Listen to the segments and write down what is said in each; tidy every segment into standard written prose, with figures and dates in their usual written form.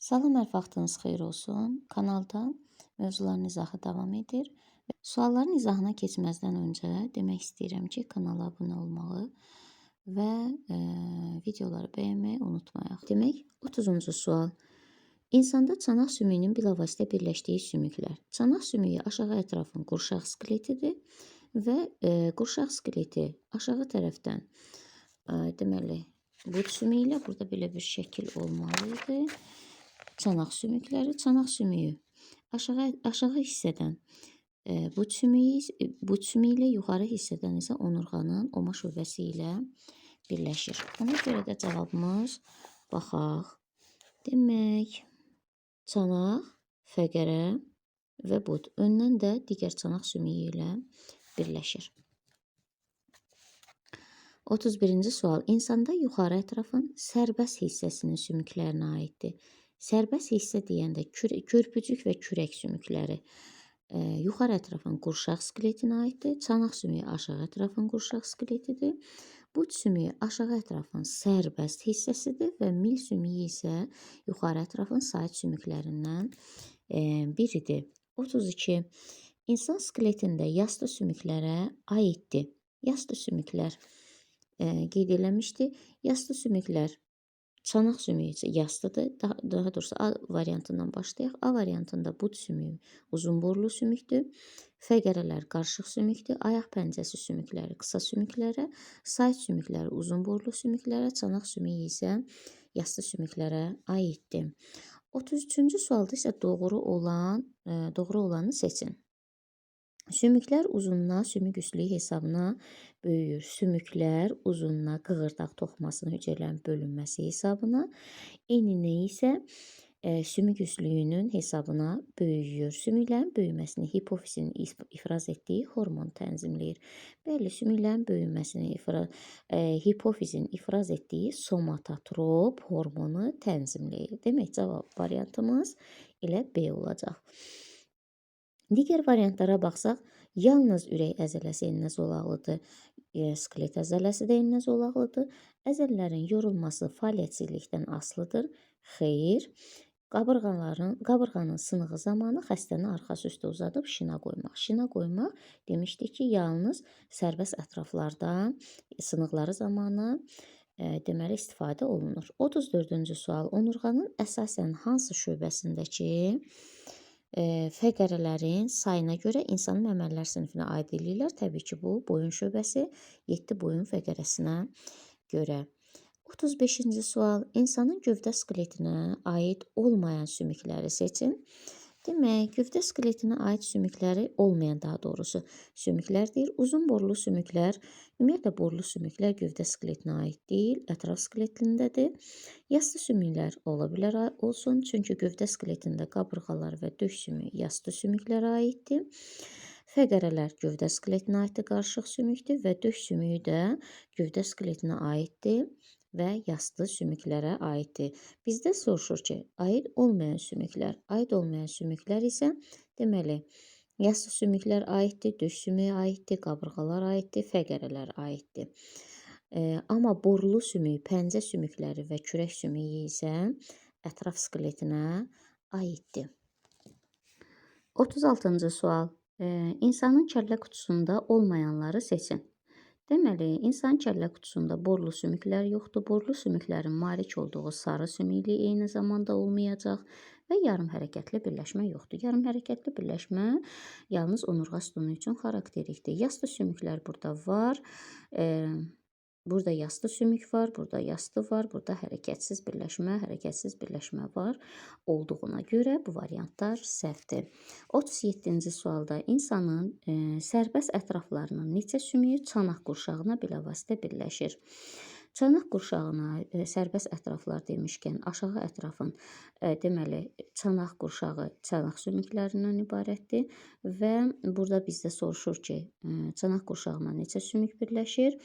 Salam, hər vaxtınız xeyir olsun. Kanalda mövzuların izahı davam edir. Sualların izahına keçməzdən öncə demək istəyirəm ki, kanala abunə olmağı və videoları bəyənməyi unutmayaq. Demək, 30-cu sual. İnsanda çanaq sümüyünün bilavasitə birləşdiyi sümüklər. Çanaq sümüyü aşağı ətrafın qurşaq skeletidir və qurşaq skeleti aşağı tərəfdən deməli, bud sümüyü ilə burada belə bir şəkil olmalı idi. Çanaq sümükləri, çanaq sümüyü aşağı hissədən bud sümüyü ilə yuxarı hissədən isə onurğanın oma şöbəsi ilə birləşir. Ona görə də cavabımız baxaq. Demək, çanaq, fəqərə və bud. Öndən də digər çanaq sümüyü ilə birləşir. 31-ci sual. İnsanda yuxarı ətrafın sərbəst hissəsinin sümüklərinə aiddir. Sərbəst hissə deyəndə körpücük və kürək sümükləri yuxarı ətrafın qurşaq skeletinə aiddir. Çanaq sümüyü aşağı ətrafın qurşaq skeletidir. Bud sümüyü aşağı ətrafın sərbəst hissəsidir və mil sümüyü isə yuxarı ətrafın said sümüklərindən biridir. 32. İnsan skeletində yastı sümüklərə aiddir. Yastı sümüklər qeyd eləmişdi. Yastı sümüklər çanaq sümüyü yastıdır. Daha doğrusu A variantından başlayaq. A variantında bud sümüyü uzunborlu sümükdür. Fəqərələr qarışıq sümükdür. Ayaq pəncəsi sümükləri qısa sümüklərə, said sümükləri uzunborlu sümüklərə, çanaq sümüyü isə yastı sümüklərə aiddir. 33-cü sualda isə doğru olanı seçin. Sümüklər uzunluğa sümük üslüyü hesabına böyüyür. Sümüklər uzunluğa qığırdaq toxumasının hüceyrələrin bölünməsi hesabına, eninə isə sümük üslüyünün hesabına böyüyür. Sümüklərin böyüməsini hipofizin ifraz etdiyi hormon tənzimləyir. Bəli, sümüklərin böyüməsini hipofizin ifraz etdiyi somatotrop hormonu tənzimləyir. Demək, cavab variantımız elə B olacaq. Digər variantlara baxsaq, yalnız ürək əzələsi enine zolaqlıdır, skelet əzələsi də enine zolaqlıdır. Əzələlərin yorulması fəaliyyətsizlikdən asılıdır. Xeyr. Qabırğanın sınığı zamanı xəstəni arxası üstə uzadıb şina qoymaq. Şina qoymaq demişdik ki, yalnız sərbəst ətraflarda sınıqları zamanı deməli istifadə olunur. 34-cü sual. Onurğanın əsasən hansı şöbəsindəki fəqərələrin sayına görə insanın məməlilər sinifinə aid edirlər. Təbii ki, bu boyun şöbəsi 7 boyun fəqərəsinə görə. 35-ci sual. İnsanın gövdə skeletinə aid olmayan sümükləri seçin. Demək, gövdə skeletinə aid sümükləri olmayan, daha doğrusu sümüklər deyir. Uzun borlu sümüklər, ümumiyyətlə borlu sümüklər gövdə skeletinə aid deyil, ətraf skeletindədir. Yastı sümüklər ola bilər olsun, çünki gövdə skeletində qabırğalar və döş sümüyü yastı sümüklərə aiddir. Fəqərələr gövdə skeletinə aiddir, qarışıq sümükdür və döş sümüyü də gövdə skeletinə aiddir və yastı sümüklərə aiddir. Bizdə soruşur ki, aid olmayan sümüklər isə deməli, yastı sümüklər aiddir, döş sümüyü aiddir, qabırğalar aiddir, fəqərələr aiddir. Amma borlu sümük, pəncə sümükləri və kürək sümüyü isə ətraf skeletinə aiddir. 36-cı sual. İnsanın kəllə qutusunda olmayanları seçin. Deməli, insan kəllə qutusunda borlu sümüklər yoxdur. Borlu sümüklərin malik olduğu sarı sümüklü eyni zamanda olmayacaq və yarım hərəkətli birləşmə yoxdur. Yarım hərəkətli birləşmə yalnız onurğa sütunu üçün xarakterikdir. Yastı sümüklər burada var. Burada yastı sümük var, burada yastı var, burada hərəkətsiz birləşmə var olduğuna görə bu variantlar səhvdir. 37-ci sualda insanın sərbəst ətraflarının neçə sümüyü çanaq qurşağına bilavasitə birləşir? Çanaq qurşağına sərbəst ətraflar demişkən aşağı ətrafın deməli çanaq qurşağı çanaq sümüklərindən ibarətdir və burada bizdə soruşur ki, çanaq qurşağına neçə sümük birləşir?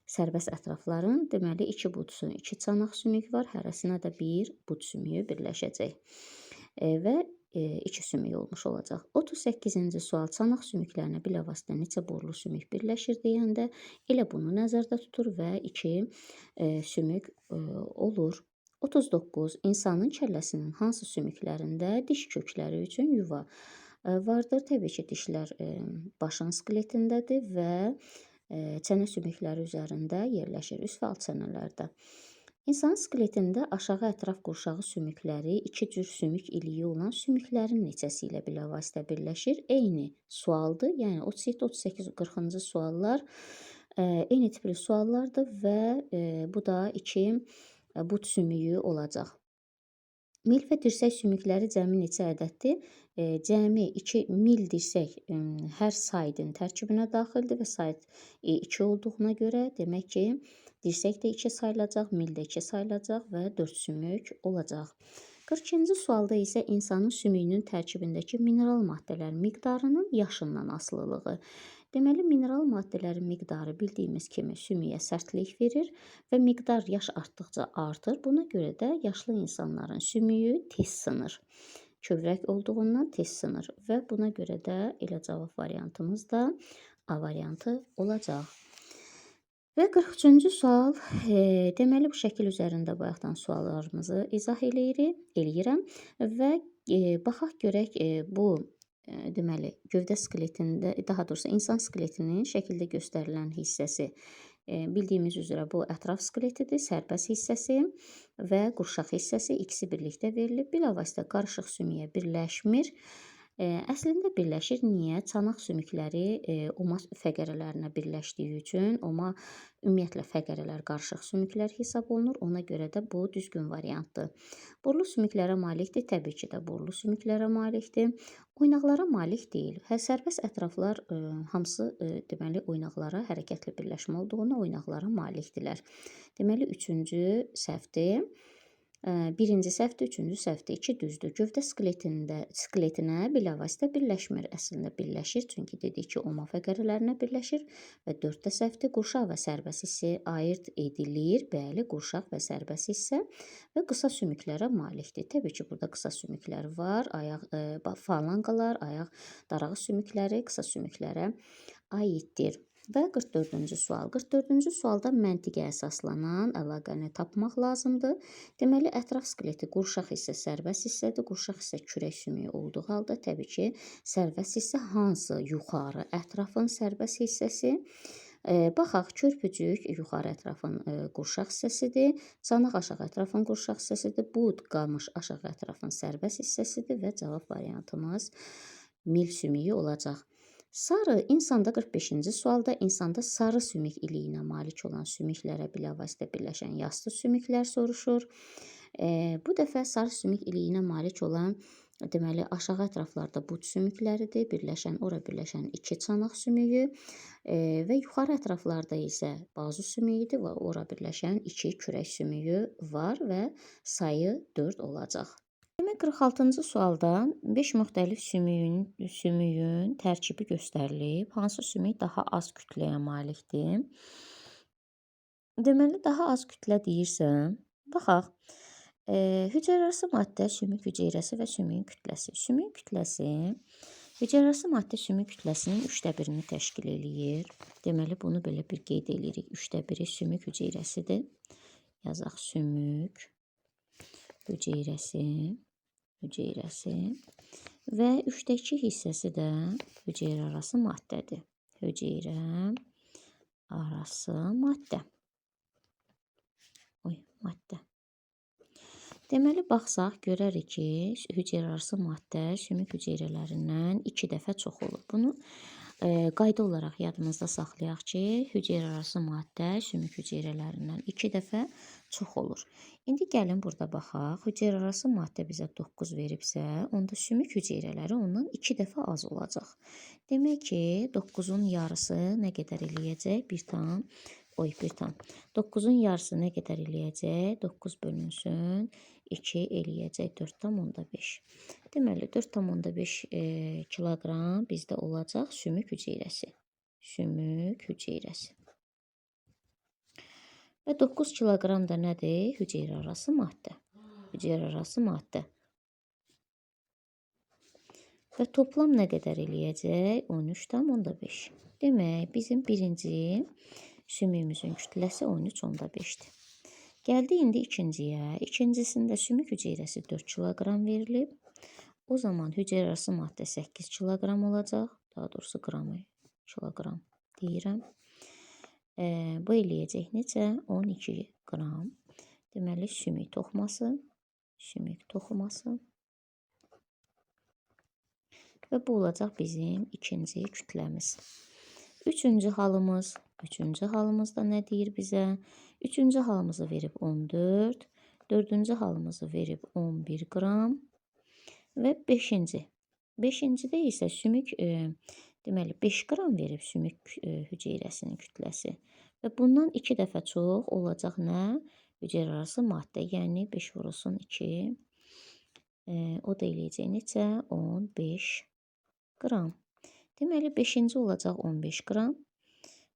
Sərbəst ətrafların deməli 2 budsun, 2 çanaq sümük var, hərəsinə də 1 bud sümüyü birləşəcək və 2 sümük olmuş olacaq. 38-ci sual. Çanaq sümüklərinə bilavasitə neçə borlu sümük birləşir deyəndə elə bunu nəzərdə tutur və 2 sümük olur. 39. İnsanın kəlləsinin hansı sümüklərində diş kökləri üçün yuva vardır? Təbii ki, dişlər başın skeletindədir və çənə sümükləri üzərində yerləşir, üst və alt çənələrdə. İnsanın skeletində aşağı ətraf qurşağı sümükləri iki cür sümük iliyi olan sümüklərin neçəsi ilə bilavasitə birləşir? Eyni sualdır. Yəni 37, 38, 40-cı suallar eyni tipli suallardır və bu da 2 but sümüyü olacaq. Mil və dirsək sümükləri cəmi neçə ədəddir? Cəmi 2 mil dirsək hər saydın tərkibinə daxildir və sayd 2 olduğuna görə demək ki, dirsək də 2 sayılacaq, mil də 2 sayılacaq və 4 sümük olacaq. 42-ci sualda isə insanın sümüyünün tərkibindəki mineral maddələrin miqdarının yaşından asılılığı. Deməli, mineral maddələrin miqdarı bildiyimiz kimi sümüyə sərtlik verir və miqdar yaş artdıqca artır. Buna görə də yaşlı insanların sümüyü tez sınır. Kövrək olduğundan tez sınır və buna görə də elə cavab variantımız da A variantı olacaq. Və 43-cü sual, deməli bu şəkil üzərində bayaqdan suallarımızı izah eləyirəm və baxaq görək bu deməli gövdə skeletində, daha doğrusu insan skeletinin şəkildə göstərilən hissəsi bildiyimiz üzrə bu ətraf skeletidir, sərbəst hissəsi və qurşaq hissəsi ikisi birlikdə verilib. Bilavasitə qarışıq sümüyə birləşmir. Əslində birləşir. Niyə? Çanaq sümükləri oma fəqərələrinə birləşdiyi üçün oma ümumiyyətlə fəqərələr qarışıq sümüklər hesab olunur. Ona görə də bu düzgün variantdır. Burlu sümüklərə malikdir. Təbii ki də burlu sümüklərə malikdir. Oynaqlara malik deyil. Sərbəst ətraflar hamısı deməli oynaqlara hərəkətli birləşmə olduğuna oynaqlara malikdirlər. Deməli 3-cü səhvdir. Birinci səhvdir, 3-cü səhvdir. 2 düzdür. Gövdə skeletinə bilavasitə birləşmir. Əslində birləşir, çünki dedik ki, oma fəqərələrinə birləşir və 4-də səhvdir. Qurşaq və sərbəst hissə ayırd edilir. Bəli, qurşaq və sərbəst hissə və qısa sümüklərə malikdir. Təbii ki, burada qısa sümüklər var. Ayaq falanqalar, ayaq darağı sümükləri qısa sümüklərə aiddir. Və 44-cü sual. 44-cü sualda məntiqə əsaslanan əlaqəni tapmaq lazımdır. Deməli, ətraf skeleti qurşaq hissə sərbəst hissədir. Qurşaq hissə kürək sümüyü olduğu halda təbii ki, sərbəst hissə hansı? Yuxarı ətrafın sərbəst hissəsi. Baxaq, körpücük yuxarı ətrafın qurşaq hissəsidir. Çanaq aşağı ətrafın qurşaq hissəsidir. Bud qamış aşağı ətrafın sərbəst hissəsidir və cavab variantımız mil sümüyü olacaq. Sarı, insanda 45-ci sualda insanda sarı sümük iliyinə malik olan sümüklərə bilavasitə birləşən yastı sümüklər soruşur. Bu dəfə sarı sümük iliyinə malik olan deməli aşağı ətraflarda bud sümükləridir. Ora birləşən 2 çanaq sümüyü və yuxarı ətraflarda isə bazu sümüyüdür və ora birləşən 2 kürək sümüyü var və sayı 4 olacaq. Demək 46-cı sualda 5 müxtəlif sümüyün tərkibi göstərilib. Hansı sümük daha az kütləyə malikdir? Deməli, daha az kütlə deyirsə, baxaq. Hüceyrəarası maddə, sümük hüceyrəsi və sümüyün kütləsi. Sümük kütləsi hüceyrəarası maddə sümük kütləsinin 1/3-ni təşkil eləyir. Deməli, bunu belə bir qeyd eləyirik. 1/3 sümük hüceyrəsidir. Yazaq sümük hüceyrəsi və 3/2 hissəsi də hüceyrəarası maddədir. Hüceyrəarası maddə. Maddə. Deməli, baxsaq, görərik ki, hüceyrəarası maddə sümük hüceyrələrindən 2 dəfə çox olur. Bunu qayda olaraq yadımızda saxlayaq ki, hüceyrəarası maddə sümük hüceyrələrindən 2 dəfə çox olur. İndi gəlin burada baxaq. Hüceyrəarası maddə bizə 9 veribsə, onda sümük hüceyrələri ondan 2 dəfə az olacaq. Demək ki, 9-un yarısı nə qədər eləyəcək? 9-un yarısı nə qədər eləyəcək? 9 bölünsün 2 eləyəcək 4,5. Deməli, 4,5 kiloqram bizdə olacaq sümük hüceyrəsi. Və 9 kiloqram da nədir? Hüceyrəarası maddə. Və toplam nə qədər eləyəcək? 13,5. Demək, bizim birinci sümüyümüzün kütləsi 13,5-dir. Gəldi indi ikinciyə. İkincisində sümük hüceyrəsi 4 kiloqram verilib. O zaman hüceyrəsi maddə 8 kiloqram olacaq. Daha doğrusu qramı kiloqram deyirəm. Bu eləyəcək necə? 12 qram. Deməli, sümük toxuması. Və bu olacaq bizim ikinci kütləmiz. Üçüncü halımızda nə deyir bizə? Üçüncü halımızı verib 14, dördüncü halımızı verib 11 qram və beşinci. Beşincidə isə sümük, deməli 5 qram verib sümük hüceyrəsinin kütləsi. Və bundan 2 dəfə çox olacaq nə? Hüceyrəarası maddə, yəni 5 vurulsun 2. O da eləyəcək necə? 15 qram. Deməli, 5-ci olacaq 15 qram.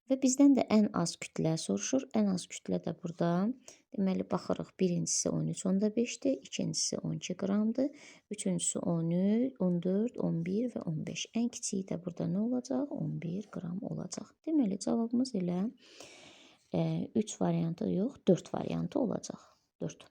Və bizdən də ən az kütlə soruşur. Ən az kütlə də burada. Deməli, baxırıq. Birincisi 13,5-dir. İkincisi 12 qramdır. Üçüncüsü 13, 14, 11 və 15. Ən kiçiyi də burada nə olacaq? 11 qram olacaq. Deməli, cavabımız elə 3 variantı yox, 4 variantı olacaq. 4.